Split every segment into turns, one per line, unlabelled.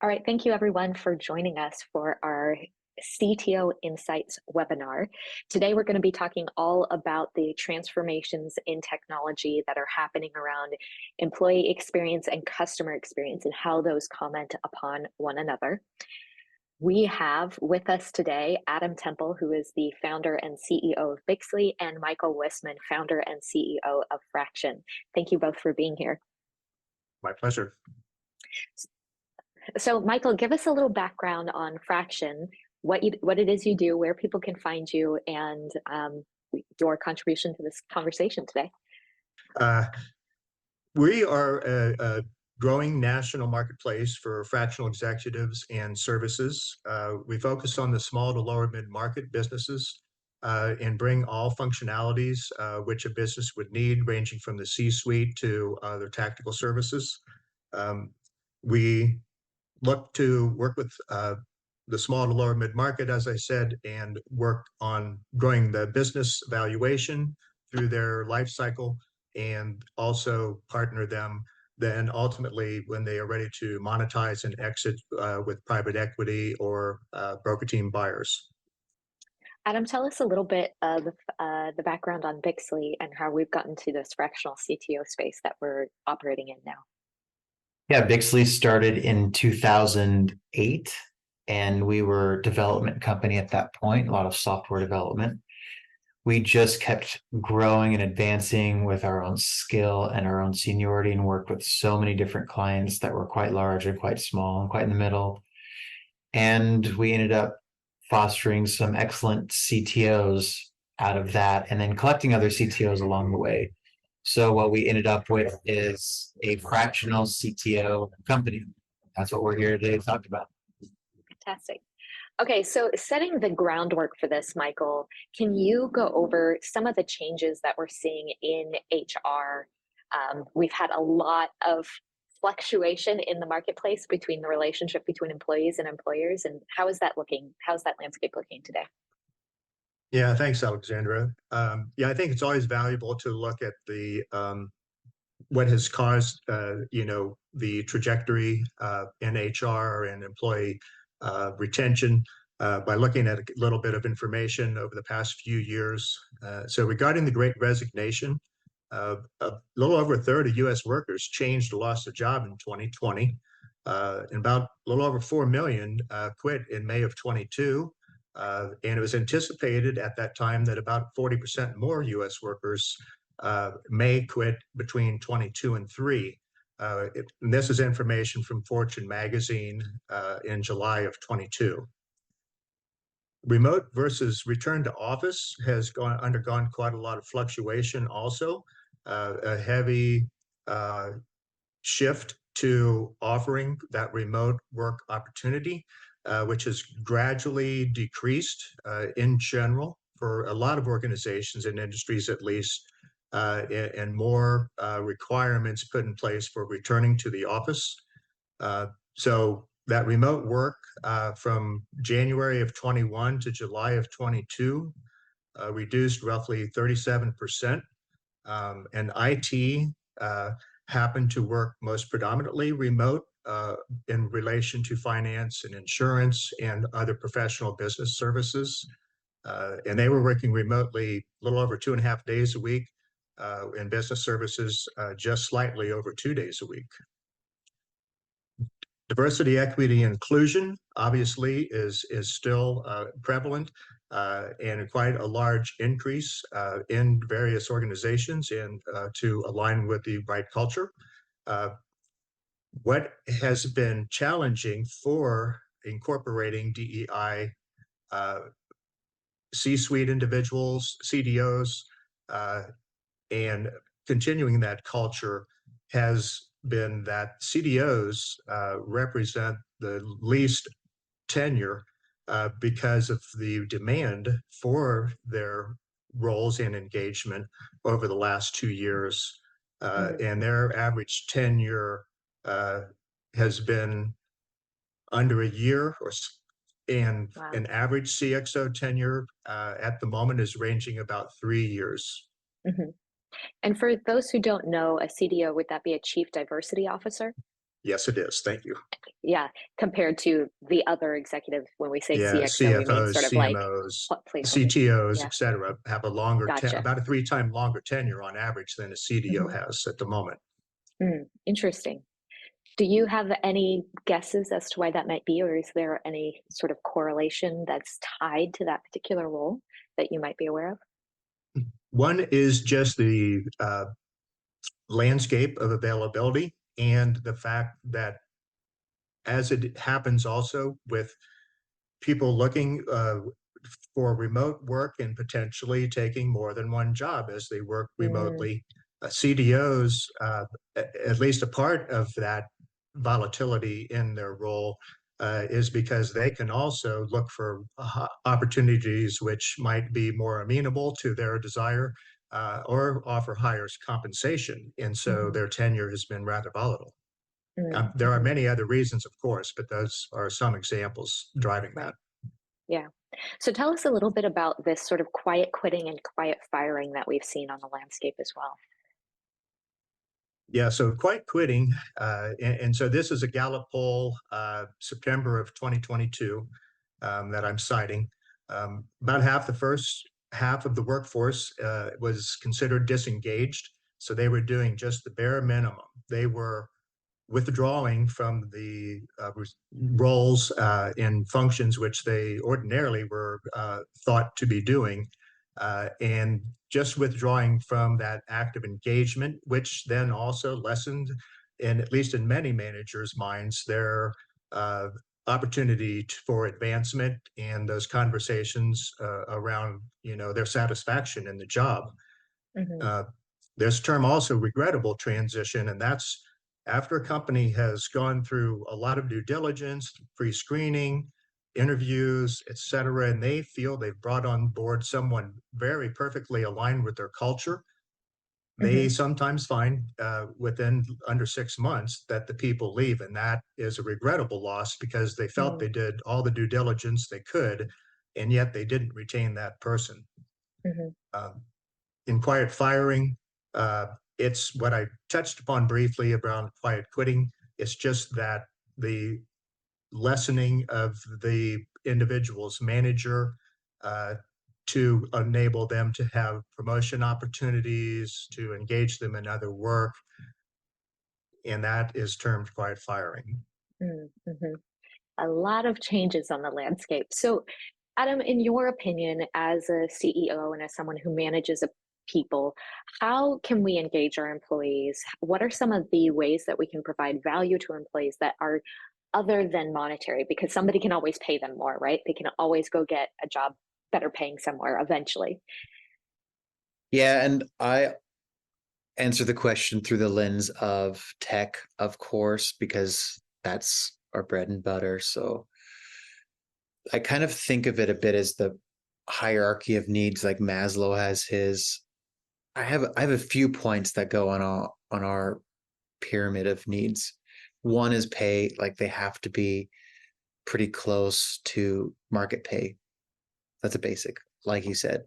All right, thank you everyone for joining us for our CTO Insights webinar. Today we're going to be talking all about the transformations in technology that are happening around employee experience and customer experience and how those comment upon one another. We have with us today Adam Temple, who is the founder and CEO of Bixley, and Michael Wissman, founder and CEO of Fraction. Thank you both for being here.
My pleasure.
So, Michael, give us a little background on Fraction, what it is you do, where people can find you, and your contribution to this conversation today.
We are a growing national marketplace for fractional executives and services. We focus on the small to lower mid-market businesses and bring all functionalities which a business would need, ranging from the C-suite to their tactical services. We look to work with the small to lower mid-market, as I said, and work on growing the business valuation through their life cycle, and also partner them then ultimately when they are ready to monetize and exit with private equity or broker team buyers.
Adam, tell us a little bit of the background on Bixley and how we've gotten to this fractional CTO space that we're operating in now.
Yeah, Bixley started in 2008, and we were a development company at that point, a lot of software development. We just kept growing and advancing with our own skill and our own seniority, and worked with so many different clients that were quite large and quite small and quite in the middle. And we ended up fostering some excellent CTOs out of that, and then collecting other CTOs along the way. So what we ended up with is a fractional CTO company. That's what we're here today to talk about.
Fantastic. Okay, so setting the groundwork for this, Michael, can you go over some of the changes that we're seeing in HR? We've had a lot of fluctuation in the marketplace between the relationship between employees and employers, and how is that looking? How's that landscape looking today?
Yeah, thanks, Alexandra. Yeah, I think it's always valuable to look at the what has caused the trajectory in HR and employee retention by looking at a little bit of information over the past few years. So regarding the Great Resignation, a little over a third of U.S. workers changed or lost a job in 2020, and about a little over 4 million quit in May of 22. And it was anticipated at that time that about 40% more U.S. workers may quit between 22 and 3. And this is information from Fortune magazine in July of 22. Remote versus return to office has undergone quite a lot of fluctuation also. A heavy shift to offering that remote work opportunity, which has gradually decreased in general for a lot of organizations and industries, at least, and more requirements put in place for returning to the office. So that remote work from January of 21 to July of 22 reduced roughly 37%. And IT happened to work most predominantly remote in relation to finance and insurance and other professional business services. And they were working remotely a little over 2.5 days a week, in business services just slightly over 2 days a week. Diversity, equity, and inclusion obviously is still prevalent and quite a large increase in various organizations, and to align with the right culture. What has been challenging for incorporating DEI C-suite individuals, CDOs, and continuing that culture has been that CDOs represent the least tenure because of the demand for their roles and engagement over the last 2 years. And their average tenure has been under a year, and wow. An average CXO tenure at the moment is ranging about 3 years.
Mm-hmm. And for those who don't know, a CDO, would that be a Chief Diversity Officer?
Yes, it is. Thank you.
Yeah, compared to the other executives, when we say
Yeah,
CXO, we mean
CFOs,
sort of like
CMOs,
placeholders.
CTOs,
Yeah,
et cetera, have a longer,
gotcha.
about a 3 time longer tenure on average than a CDO
Hmm.
has at the moment.
Interesting. Do you have any guesses as to why that might be, or is there any sort of correlation that's tied to that particular role that you might be aware of?
One is just the landscape of availability and the fact that, as it happens also with people looking for remote work and potentially taking more than one job as they work
Mm,
remotely. CDOs, at least a part of that volatility in their role, is because they can also look for opportunities which might be more amenable to their desire, or offer higher compensation. And so
mhm,
their tenure has been rather volatile. There are
mhm,
many other reasons, of course, but those are some examples driving that.
right. Yeah. So tell us a little bit about this sort of quiet quitting and quiet firing that we've seen on the landscape as well.
Yeah, so quite quitting, and so this is a Gallup poll, September of 2022, that I'm citing. About half the first half of the workforce was considered disengaged, so they were doing just the bare minimum. They were withdrawing from the roles and functions which they ordinarily were thought to be doing, and just withdrawing from that active engagement, which then also lessened, and at least in many managers' minds, their uh, opportunity for advancement and those conversations around, their satisfaction in the job.
Hmm.
Uh, there's a term also, regrettable transition, and that's after a company has gone through a lot of due diligence, pre-screening, interviews, et cetera, and they feel they've brought on board someone very perfectly aligned with their culture. They
Hmm.
sometimes find within under 6 months that the people leave, and that is a regrettable loss because they felt they
Hmm.
did all the due diligence they could, and yet they didn't retain that person.
Hmm.
Um, in quiet firing, uh, it's what I touched upon briefly around quiet quitting. It's just that the lessening of the individual's manager, uh, to enable them to have promotion opportunities, to engage them in other work, and that is termed quiet firing.
Hmm. A lot of changes on the landscape. So, Adam, in your opinion, as a CEO and as someone who manages a people, how can we engage our employees? What are some of the ways that we can provide value to employees that are other than monetary? Because somebody can always pay them more, right? They can always go get a job better paying somewhere eventually.
Yeah, and I answer the question through the lens of tech, of course, because that's our bread and butter. So I kind of think of it a bit as the hierarchy of needs, like Maslow has his. I have a few points that go on our pyramid of needs. One is pay, like they have to be pretty close to market pay. That's a basic, like you said.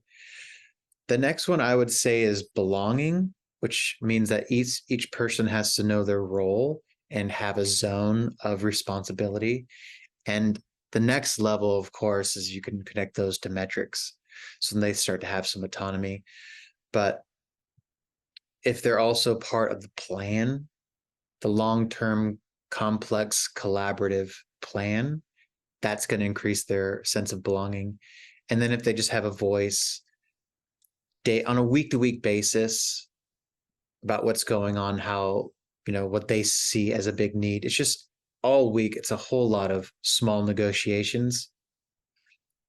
The next one I would say is belonging, which means that each person has to know their role and have a zone of responsibility. And the next level, of course, is you can connect those to metrics. So then they start to have some autonomy. But if they're also part of the plan, the long-term complex collaborative plan, that's going to increase their sense of belonging. And then if they just have a voice day on a week-to-week basis about what's going on, how, what they see as a big need, it's just all week, it's a whole lot of small negotiations.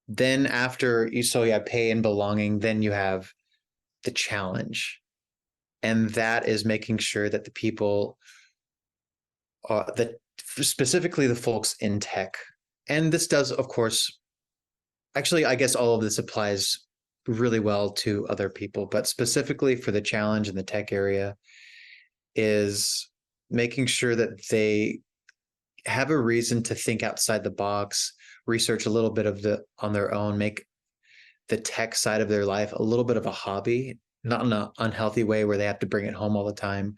Then after you, so yeah, pay and belonging, then you have the challenge. And that is making sure that the people, that specifically the folks in tech, and this does, of course, actually, I guess all of this applies really well to other people, but specifically for the challenge in the tech area is making sure that they have a reason to think outside the box, research a little bit of the on their own, make the tech side of their life a little bit of a hobby, not in an unhealthy way where they have to bring it home all the time,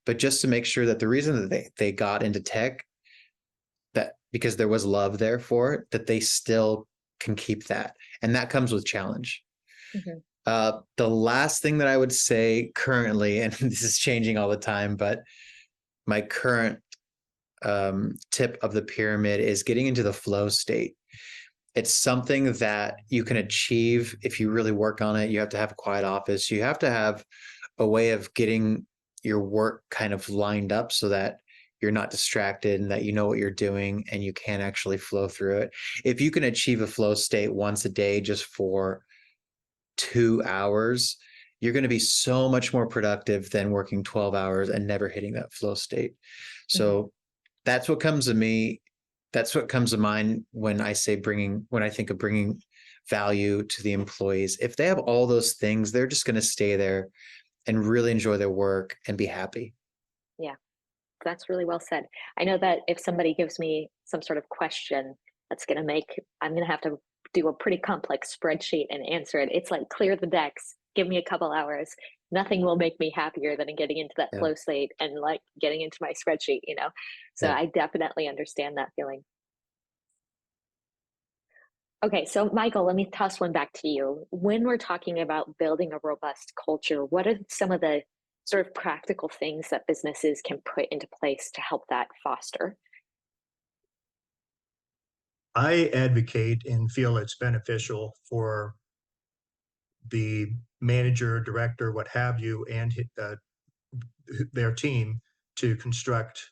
but just to make sure that the reason that they got into tech, because there was love there for it, that they still can keep that. And that comes with challenge.
Mhm.
The last thing that I would say currently, and this is changing all the time, but my current tip of the pyramid is getting into the flow state. It's something that you can achieve if you really work on it. You have to have a quiet office. You have to have a way of getting your work kind of lined up so that you're not distracted and that you know what you're doing and you can actually flow through it. If you can achieve a flow state once a day just for 2 hours, you're going to be so much more productive than working 12 hours and never hitting that flow state.
Mhm.
So that's what comes to me. That's what comes to mind when I think of bringing value to the employees. If they have all those things, they're just going to stay there and really enjoy their work and be happy.
Yeah, that's really well said. I know that if somebody gives me some sort of question that's going to make, I'm going to have to do a pretty complex spreadsheet and answer it. It's like clear the decks, give me a couple hours. Nothing will make me happier than getting into that
Yeah.
flow state and like getting into my spreadsheet, you know? So
Yeah.
I definitely understand that feeling. Okay, so Michael, let me toss one back to you. When we're talking about building a robust culture, what are some of the sort of practical things that businesses can put into place to help that foster?
I advocate and feel it's beneficial for the manager, director, what have you, and their team to construct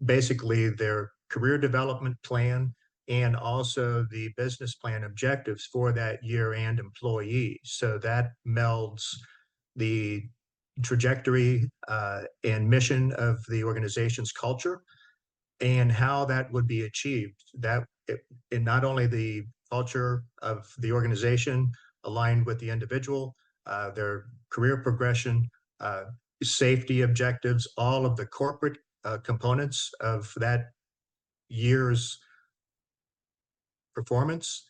basically their career development plan and also the business plan objectives for that year and employee. So that melds the trajectory and mission of the organization's culture and how that would be achieved. That in not only the culture of the organization aligned with the individual, their career progression, uh, safety objectives, all of the corporate components of that year's performance,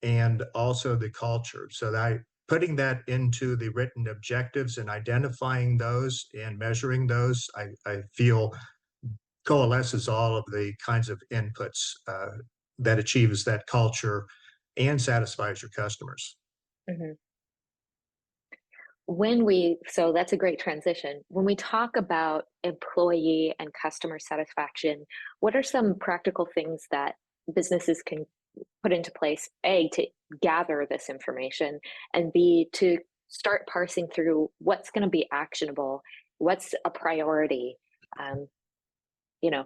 and also the culture. So that putting that into the written objectives and identifying those and measuring those, I feel coalesces all of the kinds of inputs that achieves that culture and satisfies your customers.
Mhm. So that's a great transition. When we talk about employee and customer satisfaction, what are some practical things that businesses can put into place, A, to gather this information, and B, to start parsing through what's going to be actionable, what's a priority, um, you know?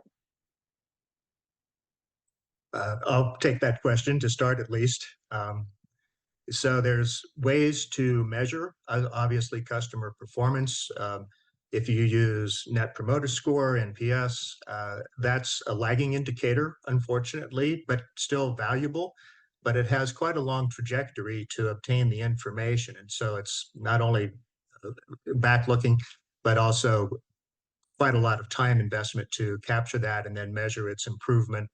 I'll take that question to start at least. So there's ways to measure, obviously, customer performance. If you use Net Promoter Score, NPS, that's a lagging indicator, unfortunately, but still valuable. But it has quite a long trajectory to obtain the information. And so it's not only back looking, but also quite a lot of time investment to capture that and then measure its improvement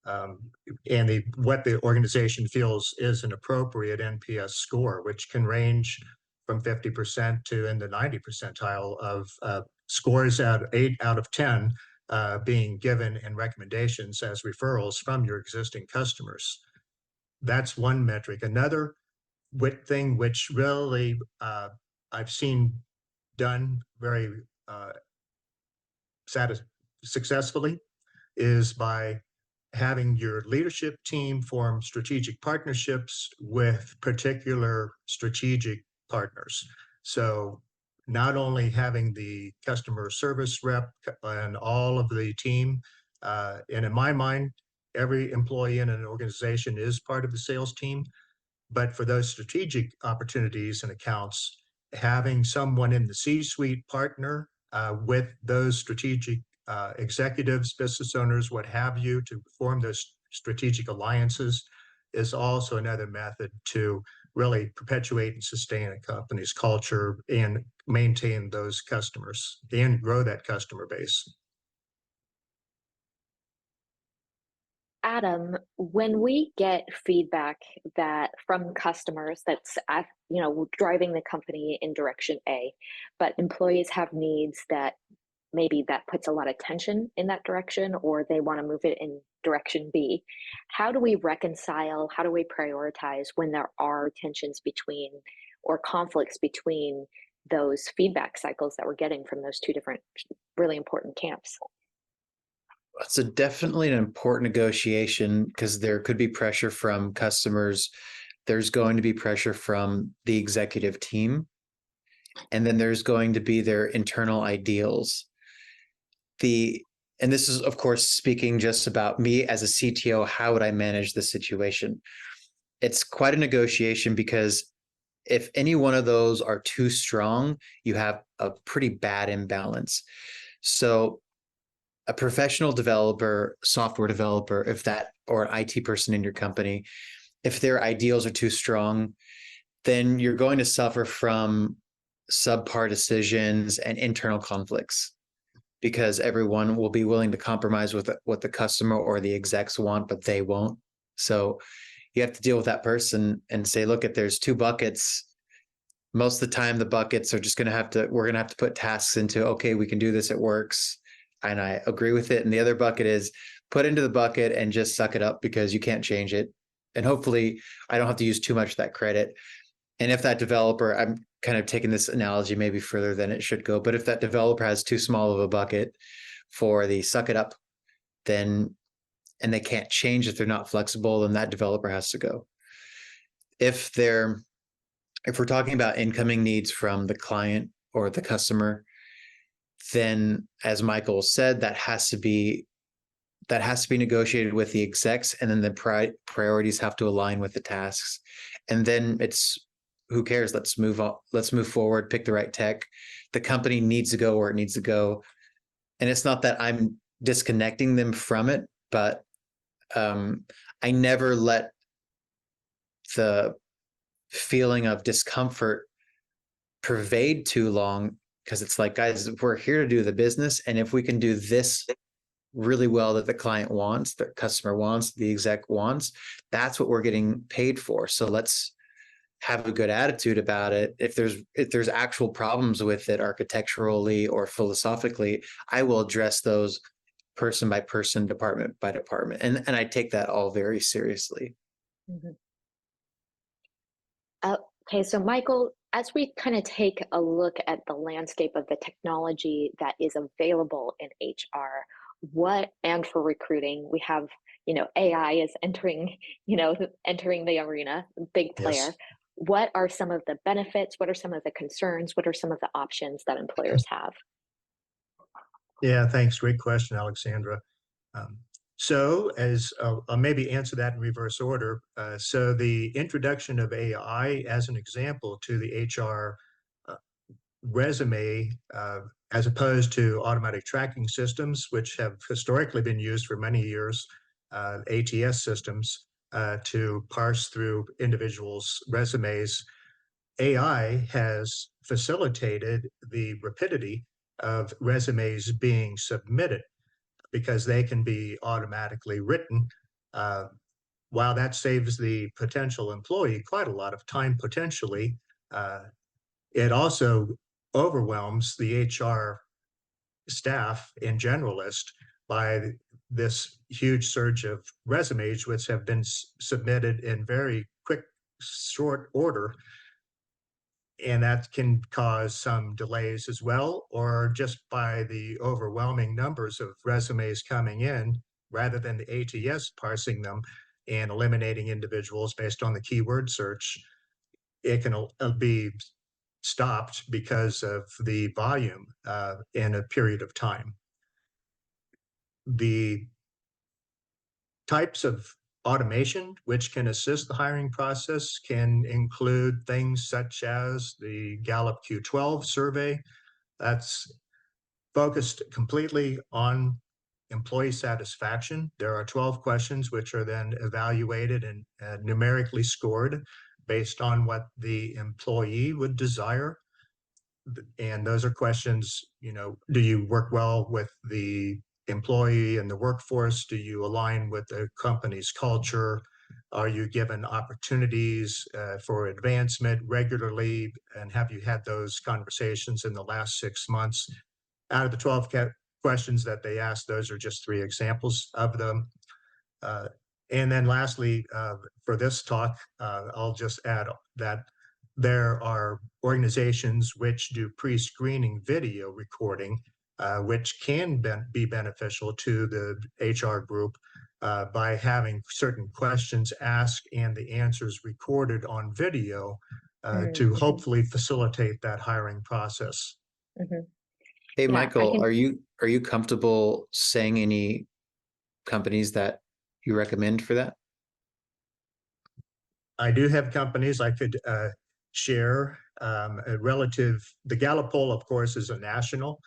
um, and what the organization feels is an appropriate NPS score, which can range from 50% to in the 90 percentile of scores at 8 out of 10 being given in recommendations as referrals from your existing customers. That's one metric. Another thing which really I've seen done very uh, successfully is by having your leadership team form strategic partnerships with particular strategic partners. So not only having the customer service rep and all of the team, and in my mind, every employee in an organization is part of the sales team, but for those strategic opportunities and accounts, having someone in the C-suite partner with those strategic executives, business owners, what have you, to form those strategic alliances is also another method to really perpetuate and sustain a company's culture and maintain those customers and grow that customer base.
Adam, when we get feedback that from customers that's driving the company in direction A, but employees have needs that maybe that puts a lot of tension in that direction, or they want to move it in direction B. How do we reconcile, how do we prioritize when there are tensions between or conflicts between those feedback cycles that we're getting from those two different really important camps?
It's definitely an important negotiation because there could be pressure from customers. There's going to be pressure from the executive team, and then there's going to be their internal ideals. And this is, of course, speaking just about me as a CTO. How would I manage the situation? It's quite a negotiation because if any one of those are too strong, you have a pretty bad imbalance. So a professional developer, software developer, or an IT person in your company, if their ideals are too strong, then you're going to suffer from subpar decisions and internal conflicts because everyone will be willing to compromise with what the customer or the execs want, but they won't. So you have to deal with that person and say, look, if there's two buckets, most of the time the buckets are just we're going to have to put tasks into, okay, we can do this, it works. And I agree with it. And the other bucket is put into the bucket and just suck it up because you can't change it. And hopefully I don't have to use too much of that credit. And if that developer, I'm kind of taking this analogy maybe further than it should go, but if that developer has too small of a bucket for the suck it up, and they can't change if they're not flexible, then that developer has to go. If we're talking about incoming needs from the client or the customer, then as Michael said, that has to be negotiated with the execs, and then the priorities have to align with the tasks. And then it's, who cares? Let's move on. Let's move forward, pick the right tech. The company needs to go where it needs to go. And it's not that I'm disconnecting them from it, but I never let the feeling of discomfort pervade too long, because it's like, guys, we're here to do the business. And if we can do this really well that the client wants, the customer wants, the exec wants, that's what we're getting paid for. So let's have a good attitude about it. If there's actual problems with it architecturally or philosophically, I will address those person by person, department by department. And I take that all very seriously.
Mm-hmm. Okay, so Michael, as we kind of take a look at the landscape of the technology that is available in HR, and for recruiting, we have, AI is entering the arena, big player.
Yes.
What are some of the benefits? What are some of the concerns? What are some of the options that employers have?
Yeah, thanks. Great question, Alexandra. So I'll maybe answer that in reverse order. So the introduction of AI as an example to the HR resume, as opposed to automatic tracking systems, which have historically been used for many years, ATS systems, to parse through individuals' resumes. AI has facilitated the rapidity of resumes being submitted because they can be automatically written. Uh, while that saves the potential employee quite a lot of time potentially, it also overwhelms the HR staff and generalist by this huge surge of resumes, which have been submitted in very quick, short order. And that can cause some delays as well, or just by the overwhelming numbers of resumes coming in, rather than the ATS parsing them and eliminating individuals based on the keyword search, it can be stopped because of the volume in a period of time. The types of automation which can assist the hiring process can include things such as the Gallup Q12 survey. That's focused completely on employee satisfaction. There are 12 questions which are then evaluated and numerically scored based on what the employee would desire. And those are questions, do you work well with the employee and the workforce? Do you align with the company's culture? Are you given opportunities for advancement regularly? And have you had those conversations in the last 6 months? Out of the 12 questions that they asked, those are just 3 examples of them. And then lastly, for this talk, I'll just add that there are organizations which do pre-screening video recording, which can be beneficial to the HR group by having certain questions asked and the answers recorded on video to
Mm-hmm.
hopefully facilitate that hiring process.
Mm-hmm.
Hey,
Yeah, I
Michael,
can.
are you comfortable saying any companies that you recommend for that?
I do have companies I could share relative. The Gallup poll, of course, is a national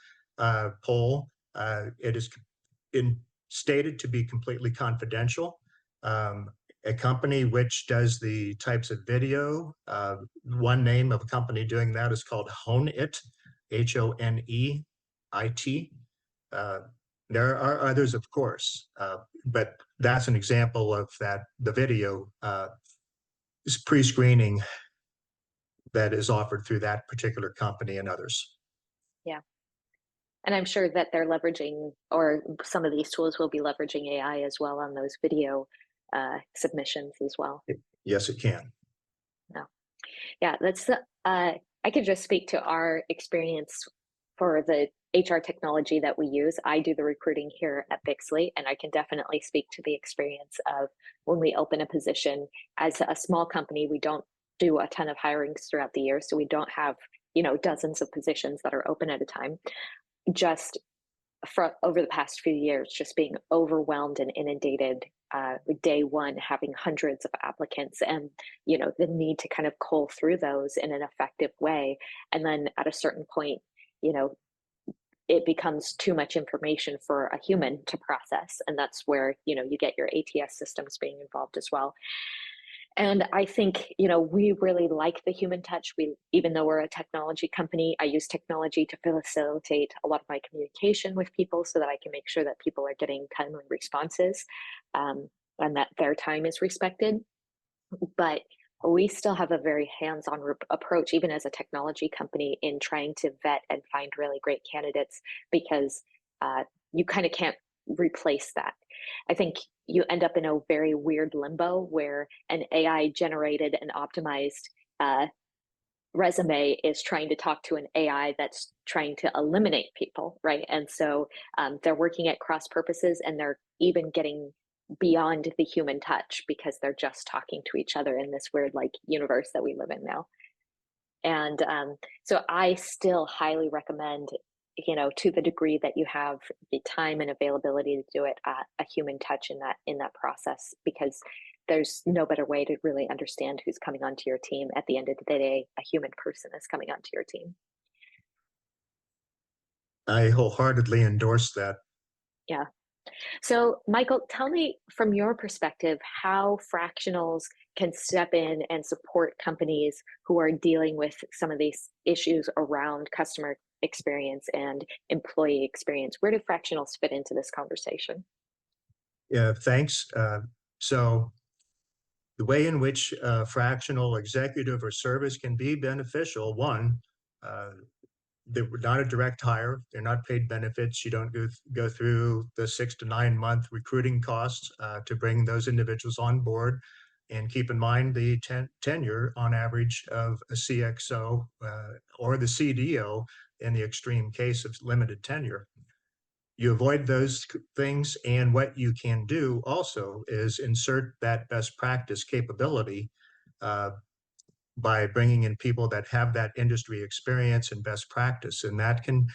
poll. It is stated to be completely confidential. A company which does the types of video, one name of a company doing that is called Honeit, Honeit. There are others, of course, but that's an example of that, the video pre-screening that is offered through that particular company and others.
Yeah. And I'm sure that they're leveraging, or some of these tools will be leveraging AI as well on those video submissions as well.
Yes, it can.
No. Yeah, that's I could just speak to our experience for the HR technology that we use. I do the recruiting here at Bixley, and I can definitely speak to the experience of when we open a position. As a small company, we don't do a ton of hirings throughout the year, so we don't have, dozens of positions that are open at a time. Just for over the past few years, just being overwhelmed and inundated day one, having hundreds of applicants, and the need to kind of cull through those in an effective way. And then at a certain point, it becomes too much information for a human to process, and that's where you get your ATS systems being involved as well. And I think, we really like the human touch. Even though we're a technology company, I use technology to facilitate a lot of my communication with people so that I can make sure that people are getting timely responses, and that their time is respected. But we still have a very hands-on approach, even as a technology company, in trying to vet and find really great candidates, because you kind of can't replace that. I think you end up in a very weird limbo where an AI generated and optimized resume is trying to talk to an AI that's trying to eliminate people, right? And so they're working at cross purposes, and they're even getting beyond the human touch because they're just talking to each other in this weird universe that we live in now. And so I still highly recommend, to the degree that you have the time and availability to do it, a human touch in that process, because there's no better way to really understand who's coming onto your team. At the end of the day, a human person is coming onto your team.
I wholeheartedly endorse that.
Yeah. So, Michael, tell me from your perspective how fractionals can step in and support companies who are dealing with some of these issues around customer experience and employee experience. Where do fractionals fit into this conversation?
Yeah, thanks. So the way in which fractional executive or service can be beneficial, one, they're not a direct hire. They're not paid benefits. You don't go through the 6 to 9 month recruiting costs to bring those individuals on board. And keep in mind the tenure on average of a CXO or the CDO in the extreme case of limited tenure. You avoid those things, and what you can do also is insert that best practice capability by bringing in people that have that industry experience and best practice, and that can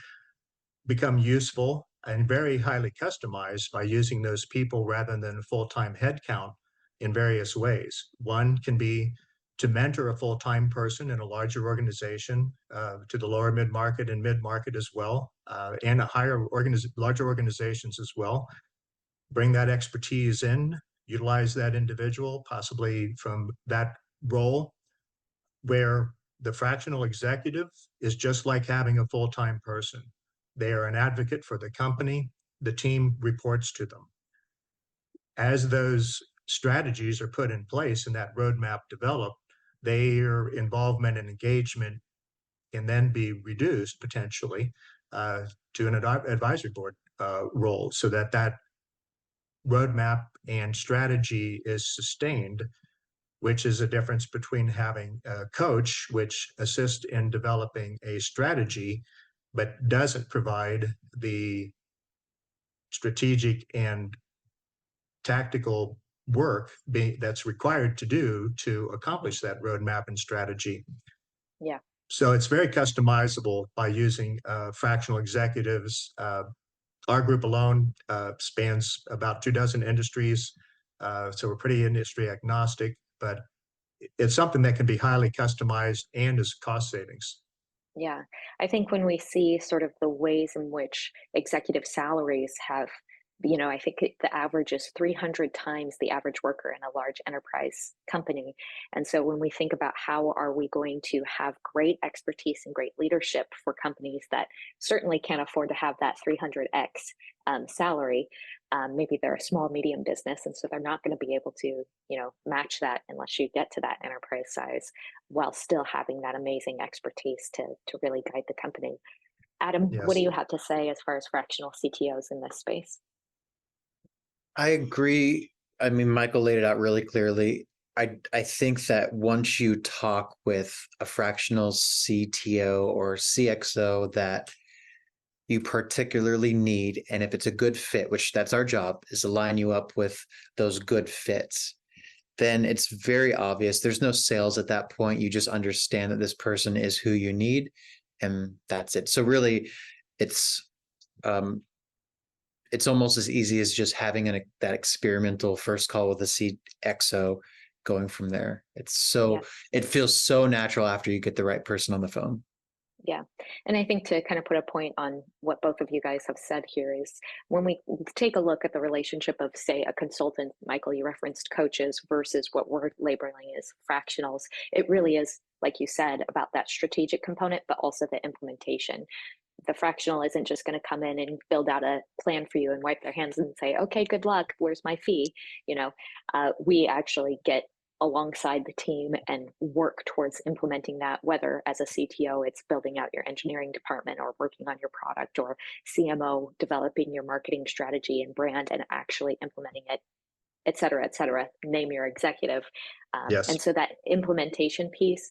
become useful and very highly customized by using those people rather than a full-time headcount in various ways. One can be to mentor a full-time person in a larger organization, to the lower mid-market and mid-market as well, and larger organizations as well. Bring that expertise in, utilize that individual, possibly from that role, where the fractional executive is just like having a full-time person. They are an advocate for the company. The team reports to them. As those strategies are put in place and that roadmap developed, their involvement and engagement can then be reduced potentially to an advisory board role, so that roadmap and strategy is sustained, which is a difference between having a coach which assists in developing a strategy, but doesn't provide the strategic and tactical work that's required to do to accomplish that roadmap and strategy.
Yeah.
So it's very customizable by using fractional executives. Our group alone spans about 24 industries, so we're pretty industry agnostic, but it's something that can be highly customized and is cost savings.
Yeah, I think when we see sort of the ways in which executive salaries have, I think the average is 300 times the average worker in a large enterprise company. And so when we think about how are we going to have great expertise and great leadership for companies that certainly can't afford to have that 300x salary, maybe they're a small, medium business, and so they're not going to be able to, match that unless you get to that enterprise size, while still having that amazing expertise to really guide the company. Adam, what do
Yes.
you have to say as far as fractional CTOs in this space?
I agree. I mean, Michael laid it out really clearly. I think that once you talk with a fractional CTO or CXO that you particularly need, and if it's a good fit, which that's our job, is to line you up with those good fits, then it's very obvious. There's no sales at that point. You just understand that this person is who you need, and that's it. So really, it's almost as easy as just having that experimental first call with a CXO, going from there. It feels so natural after you get the right person on the phone.
Yeah. And I think to kind of put a point on what both of you guys have said here is when we take a look at the relationship of, say, a consultant, Michael, you referenced coaches versus what we're labeling as fractionals, it really is, like you said, about that strategic component, but also the implementation. The fractional isn't just going to come in and build out a plan for you and wipe their hands and say, okay, good luck, where's my fee? We actually get alongside the team and work towards implementing that, whether as a CTO, it's building out your engineering department or working on your product, or CMO, developing your marketing strategy and brand and actually implementing it, et cetera, name your executive.
Yes.
And so that implementation piece,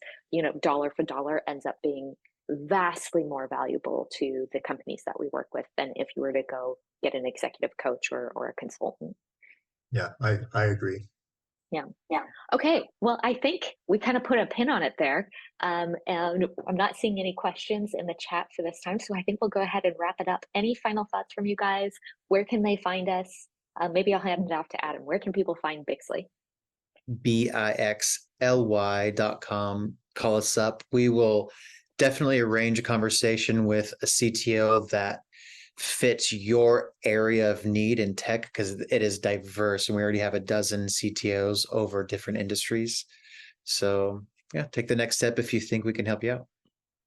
dollar for dollar ends up being vastly more valuable to the companies that we work with than if you were to go get an executive coach or a consultant.
Yeah, I agree.
Yeah. Okay. Well, I think we kind of put a pin on it there. And I'm not seeing any questions in the chat for this time. So I think we'll go ahead and wrap it up. Any final thoughts from you guys? Where can they find us? Maybe I'll hand it off to Adam. Where can people find Bixley?
BIXLY.com. Call us up. We will definitely arrange a conversation with a CTO that fits your area of need in tech, because it is diverse and we already have a dozen CTOs over different industries. So yeah, take the next step if you think we can help you out.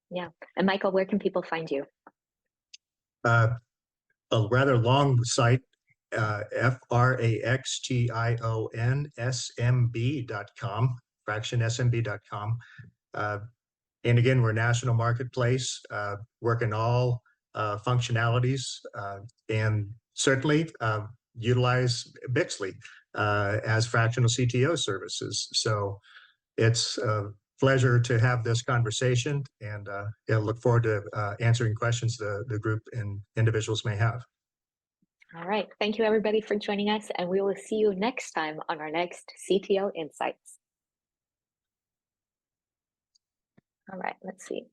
Yeah. And Michael, where can people find you?
A rather long site, FRAXTIONSMB.com, fractionsmb.com. And again, we're a national marketplace, working all functionalities, and certainly utilize Bixley as fractional CTO services. So it's a pleasure to have this conversation, and look forward to answering questions the group and individuals may have.
All right. Thank you, everybody, for joining us, and we will see you next time on our next CTO Insights. All right, let's see.